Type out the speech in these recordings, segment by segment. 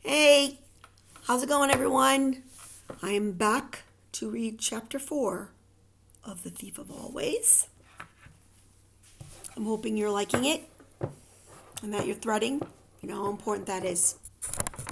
Hey, how's it going, everyone? I am back to read chapter 4 of The Thief of Always. I'm hoping you're liking it and that you're threading. You know how important that is.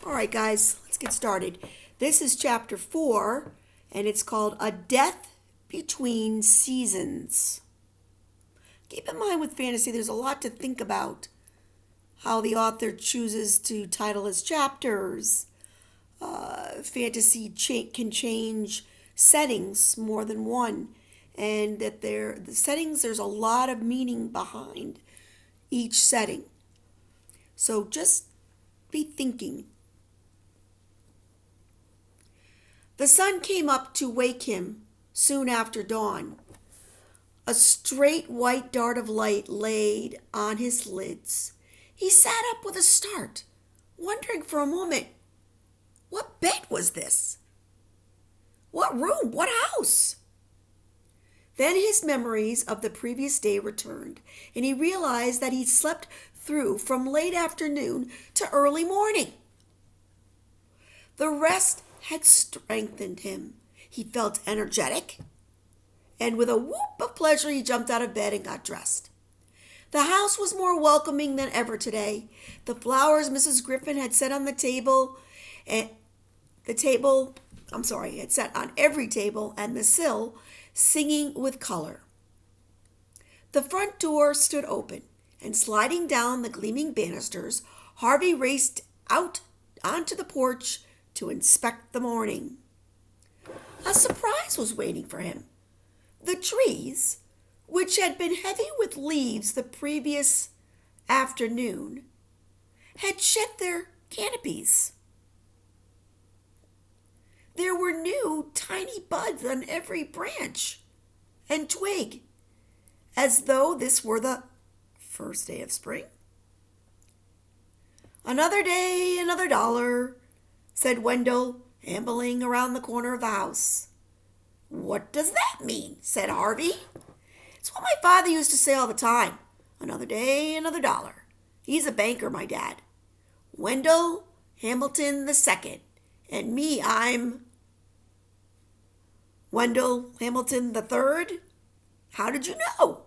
All right, guys, let's get started. This is chapter 4, and it's called A Death Between Seasons. Keep in mind with fantasy, there's a lot to think about. How the author chooses to title his chapters. Fantasy can change settings more than one, and that the settings, there's a lot of meaning behind each setting. So just be thinking. The sun came up to wake him soon after dawn. A straight white dart of light laid on his lids. He sat up with a start, wondering for a moment, what bed was this? What room? What house? Then his memories of the previous day returned, and he realized that he'd slept through from late afternoon to early morning. The rest had strengthened him. He felt energetic, and with a whoop of pleasure, he jumped out of bed and got dressed. The house was more welcoming than ever today. The flowers Mrs. Griffin had set on the table, and had set on every table and the sill, singing with color. The front door stood open, and sliding down the gleaming banisters, Harvey raced out onto the porch to inspect the morning. A surprise was waiting for him. The trees, which had been heavy with leaves the previous afternoon, had shed their canopies. There were new tiny buds on every branch and twig, as though this were the first day of spring. Another day, another dollar, said Wendell, ambling around the corner of the house. What does that mean? Said Harvey. It's what my father used to say all the time. Another day, another dollar. He's a banker, my dad. Wendell Hamilton II. And me, I'm Wendell Hamilton III? How did you know?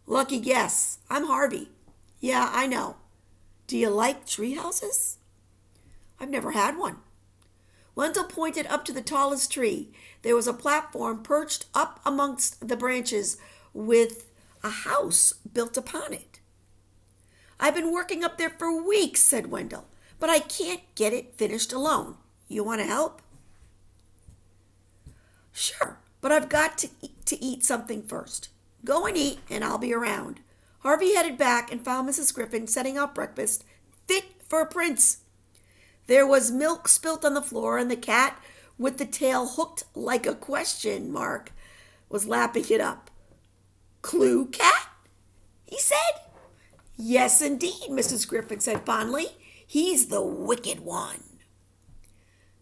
Lucky guess. I'm Harvey. Yeah, I know. Do you like tree houses? I've never had one. Wendell pointed up to the tallest tree. There was a platform perched up amongst the branches with a house built upon it. I've been working up there for weeks, said Wendell, but I can't get it finished alone. You want to help? Sure, but I've got to eat something first. Go and eat, and I'll be around. Harvey headed back and found Mrs. Griffin setting out breakfast fit for a prince. There was milk spilt on the floor, and the cat, with the tail hooked like a question mark, was lapping it up. Clue Cat? He said. Yes, indeed, Mrs. Griffin said fondly. He's the wicked one.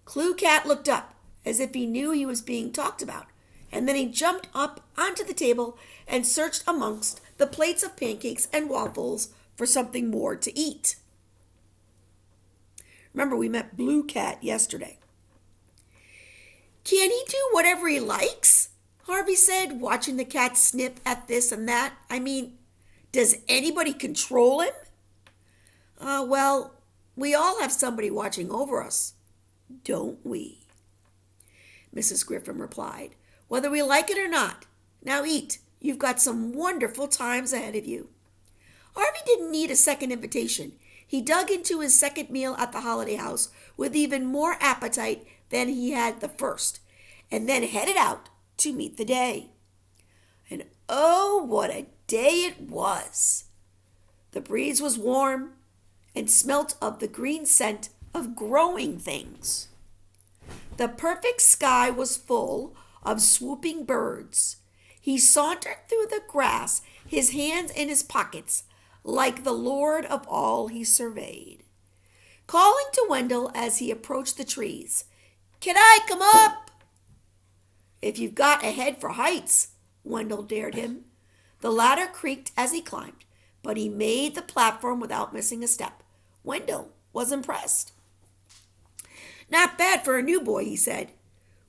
Clue Cat looked up, as if he knew he was being talked about, and then he jumped up onto the table and searched amongst the plates of pancakes and waffles for something more to eat. Remember, we met Blue Cat yesterday. Can he do whatever he likes? Harvey said, watching the cat snip at this and that. I mean, does anybody control him? Well, we all have somebody watching over us, don't we? Mrs. Griffin replied, whether we like it or not. Now eat. You've got some wonderful times ahead of you. Harvey didn't need a second invitation. He dug into his second meal at the Holiday House with even more appetite than he had the first, and then headed out to meet the day. And oh, what a day it was! The breeze was warm and smelt of the green scent of growing things. The perfect sky was full of swooping birds. He sauntered through the grass, his hands in his pockets, like the lord of all he surveyed, calling to Wendell as he approached the trees. Can I come up? If you've got a head for heights, Wendell dared him. The ladder creaked as he climbed, but he made the platform without missing a step. Wendell was impressed. Not bad for a new boy, he said.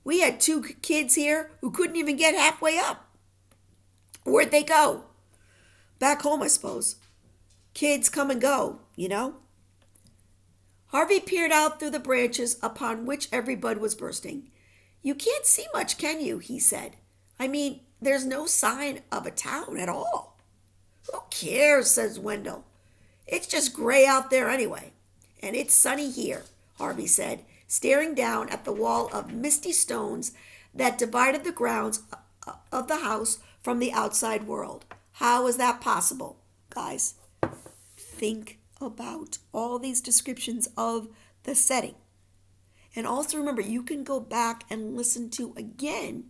We had two kids here who couldn't even get halfway up. Where'd they go? Back home, I suppose. Kids come and go, you know. Harvey peered out through the branches upon which every bud was bursting. You can't see much, can you? He said. I mean, there's no sign of a town at all. Who cares, says Wendell. It's just gray out there anyway. And it's sunny here, Harvey said, staring down at the wall of misty stones that divided the grounds of the house from the outside world. How is that possible, guys? Think about all these descriptions of the setting. And also remember, you can go back and listen to again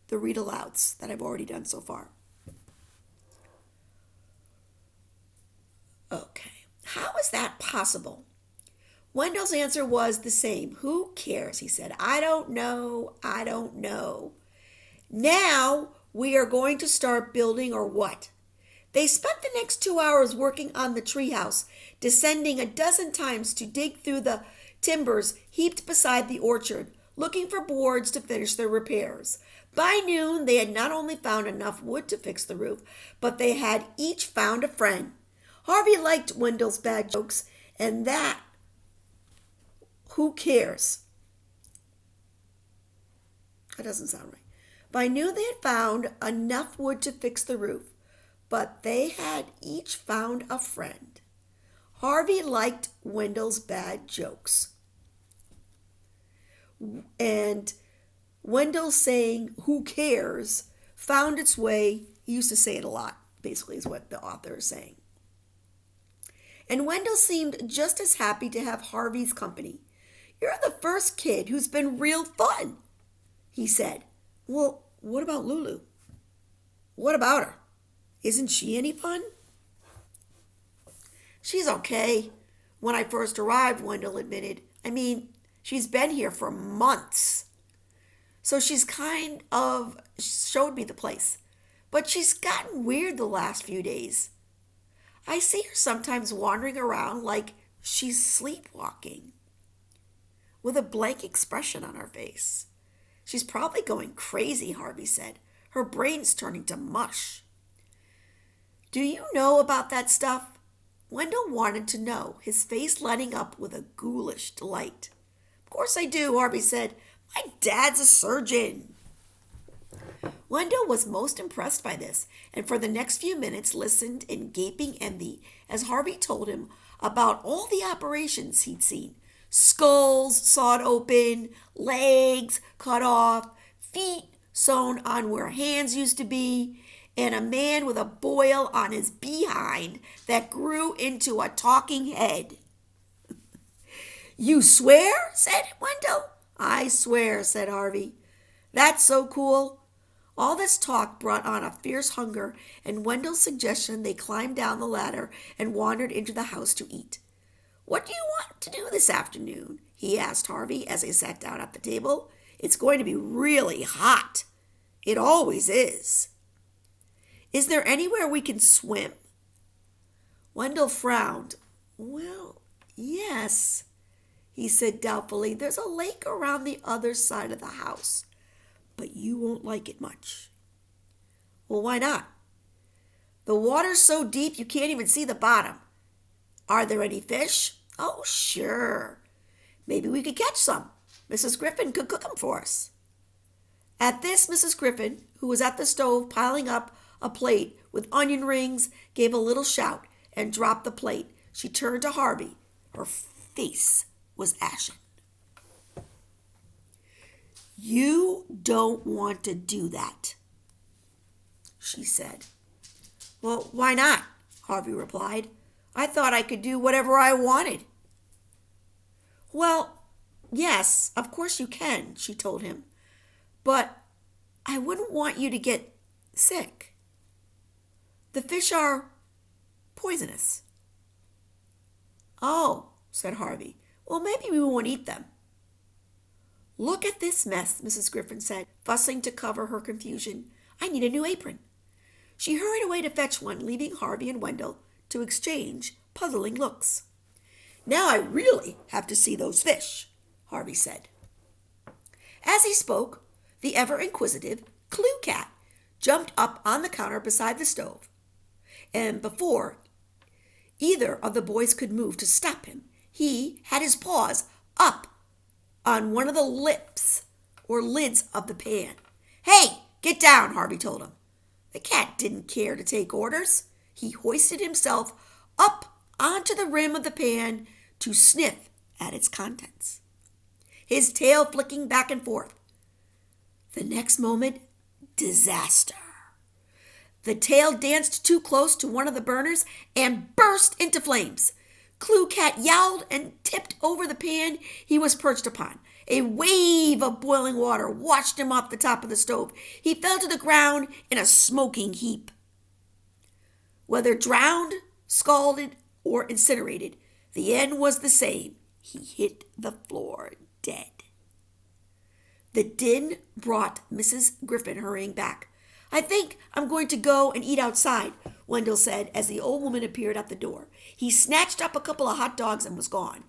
the read alouds that I've already done so far. Okay, how is that possible? Wendell's answer was the same. Who cares? He said. I don't know. Now we are going to start building, or what? They spent the next 2 hours working on the treehouse, descending a dozen times to dig through the timbers heaped beside the orchard, looking for boards to finish their repairs. By noon, they had not only found enough wood to fix the roof, but they had each found a friend. Harvey liked Wendell's bad jokes, and that, who cares? That doesn't sound right. By noon, they had found enough wood to fix the roof, but they had each found a friend. Harvey liked Wendell's bad jokes. And Wendell saying, who cares, found its way, he used to say it a lot, basically is what the author is saying. And Wendell seemed just as happy to have Harvey's company. You're the first kid who's been real fun, he said. Well, what about Lulu? What about her? Isn't she any fun? She's okay. When I first arrived, Wendell admitted. I mean, she's been here for months. So she's kind of showed me the place. But she's gotten weird the last few days. I see her sometimes wandering around like she's sleepwalking, with a blank expression on her face. She's probably going crazy, Harvey said. Her brain's turning to mush. Do you know about that stuff? Wendell wanted to know, his face lighting up with a ghoulish delight. Of course I do, Harvey said. My dad's a surgeon. Wendell was most impressed by this, and for the next few minutes listened in gaping envy as Harvey told him about all the operations he'd seen. Skulls sawed open, legs cut off, feet sewn on where hands used to be, and a man with a boil on his behind that grew into a talking head. You swear? Said Wendell. I swear, said Harvey. That's so cool. All this talk brought on a fierce hunger, and Wendell's suggestion they climb down the ladder and wandered into the house to eat. What do you want to do this afternoon? He asked Harvey as they sat down at the table. It's going to be really hot. It always is. Is there anywhere we can swim? Wendell frowned. Well, yes, he said doubtfully. There's a lake around the other side of the house, but you won't like it much. Well, why not? The water's so deep you can't even see the bottom. Are there any fish? Oh, sure. Maybe we could catch some. Mrs. Griffin could cook them for us. At this, Mrs. Griffin, who was at the stove piling up a plate with onion rings, gave a little shout and dropped the plate. She turned to Harvey. Her face was ashen. You don't want to do that, she said. Well, why not? Harvey replied. I thought I could do whatever I wanted. Well, yes, of course you can, she told him. But I wouldn't want you to get sick. The fish are poisonous. Oh, said Harvey. Well, maybe we won't eat them. Look at this mess, Mrs. Griffin said, fussing to cover her confusion. I need a new apron. She hurried away to fetch one, leaving Harvey and Wendell to exchange puzzling looks. Now I really have to see those fish, Harvey said. As he spoke, the ever-inquisitive Clue Cat jumped up on the counter beside the stove, and before either of the boys could move to stop him, he had his paws up on one of the lips or lids of the pan. "Hey, get down," Harvey told him. The cat didn't care to take orders. He hoisted himself up onto the rim of the pan to sniff at its contents, his tail flicking back and forth. The next moment, disaster. The tail danced too close to one of the burners and burst into flames. Clue Cat yowled and tipped over the pan he was perched upon. A wave of boiling water washed him off the top of the stove. He fell to the ground in a smoking heap. Whether drowned, scalded, or incinerated, the end was the same. He hit the floor dead. The din brought Mrs. Griffin hurrying back. "I think I'm going to go and eat outside," Wendell said as the old woman appeared at the door. He snatched up a couple of hot dogs and was gone.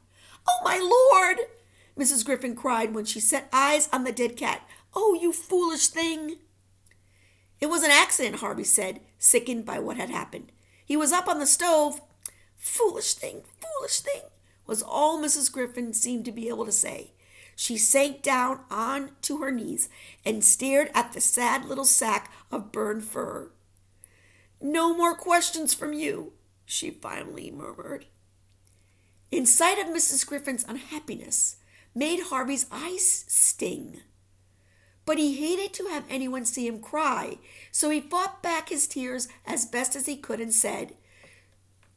"Oh, my Lord!" Mrs. Griffin cried when she set eyes on the dead cat. "Oh, you foolish thing!" "It was an accident," Harvey said, sickened by what had happened. "He was up on the stove." "Foolish thing, was all Mrs. Griffin seemed to be able to say. She sank down on to her knees and stared at the sad little sack of burned fur. "No more questions from you," she finally murmured. In sight of Mrs. Griffin's unhappiness made Harvey's eyes sting. But he hated to have anyone see him cry, so he fought back his tears as best as he could and said,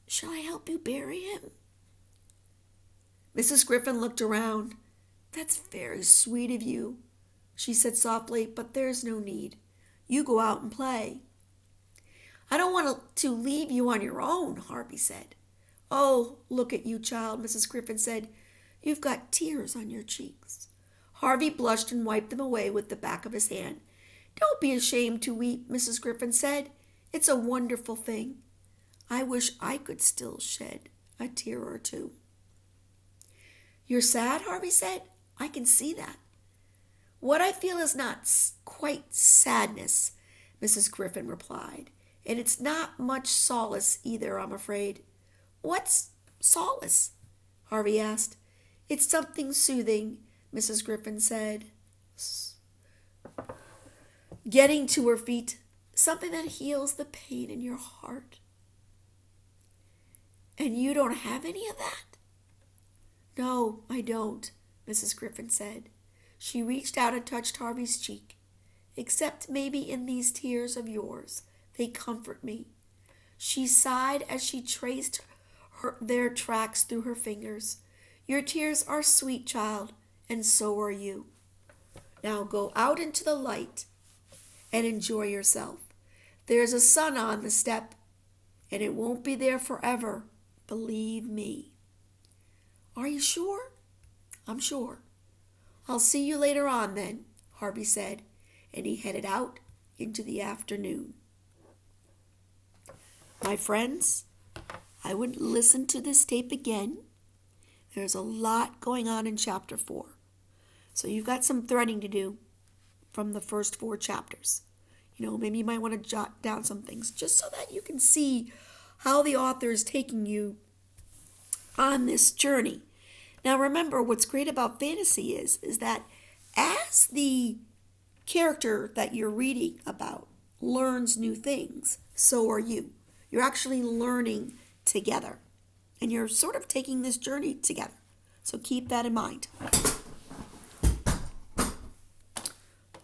"Shall I help you bury him?" Mrs. Griffin looked around. "That's very sweet of you," she said softly, "but there's no need. You go out and play." "I don't want to leave you on your own," Harvey said. "Oh, look at you, child," Mrs. Griffin said. "You've got tears on your cheeks." Harvey blushed and wiped them away with the back of his hand. "Don't be ashamed to weep," Mrs. Griffin said. "It's a wonderful thing. I wish I could still shed a tear or two." "You're sad," Harvey said. "I can see that." "What I feel is not quite sadness," Mrs. Griffin replied. "And it's not much solace either, I'm afraid." "What's solace?" Harvey asked. "It's something soothing," Mrs. Griffin said, getting to her feet. "Something that heals the pain in your heart." "And you don't have any of that?" "No, I don't," Mrs. Griffin said. She reached out and touched Harvey's cheek. "Except maybe in these tears of yours. They comfort me." She sighed as she traced their tracks through her fingers. "Your tears are sweet, child, and so are you. Now go out into the light and enjoy yourself. There's a sun on the step, and it won't be there forever, believe me." "Are you sure?" "I'm sure." "I'll see you later on then," Harvey said, and he headed out into the afternoon. My friends, I would listen to this tape again. There's a lot going on in chapter 4. So you've got some threading to do from the first 4 chapters. Maybe you might want to jot down some things just so that you can see how the author is taking you on this journey. Now remember, what's great about fantasy is that as the character that you're reading about learns new things, so are you. You're actually learning together, and you're sort of taking this journey together. So keep that in mind.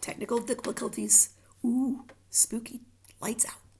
Technical difficulties. Ooh, spooky. Lights out.